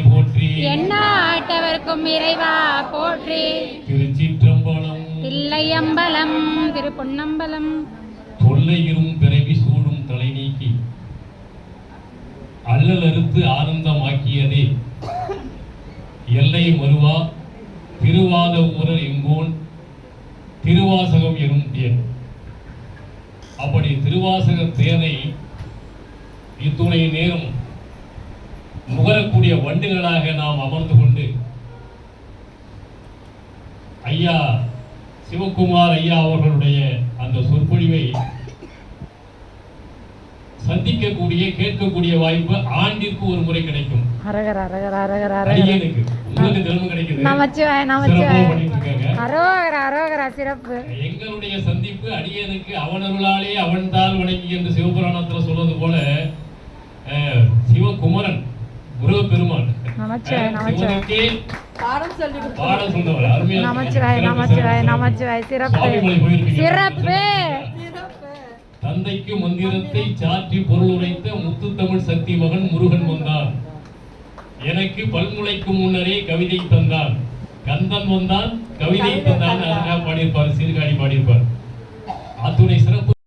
போற்றி எண்ணாட்டவர்க்கும் இறைவா போற்றி. திருச்சிற்றம்பலம். தில்லையம்பலம் திருப்பொன்னம்பலம். தொல்லையிரும் பிறவி சூடும் தலை நீக்கி அல்லல் அறுத்து ஆனந்தமாக்கியதே எல்லை மறுவா திருவாத ஊரர் எங்கோன் திருவாசகம் எனும் தேன். அப்படி திருவாசக தேனை இத்துணை நேரம் நுகரக்கூடிய வண்டுகளாக நாம் அமர்ந்து கொண்டு ஐயா சிவகுமார் ஐயா அவர்களுடைய அந்த சொற்பொழிவை சந்திக்கக்கூடிய கேட்கக்கூடிய வாய்ப்பு ஆண்டிற்கு ஒரு முறை கிடைக்கும். உங்களுக்கு தினமும் கிடைக்குது. எங்களுடைய சந்திப்பு அடியனுக்கு அவனருளாலே அவன்தால் வணங்கி என்று சிவபுராணத்தில் சொல்வது போல சிவகுமரன் முருகப்பெருமான் பாடம் சொன்னவர் தந்தைக்கு மந்திரத்தை சாற்றி பொருள் உரைத்த முத்து தமிழ் சக்தி மகன் முருகன் வந்தான். எனக்கு பல்முளைக்கும் முன்னரே கவிதை தந்தான். கந்தன் வந்தான் கவிதை தந்தான். அதற்காக பாடியிருப்பார், சீர்காழி பாடியிருப்பார். அத்துணை சிறப்பு.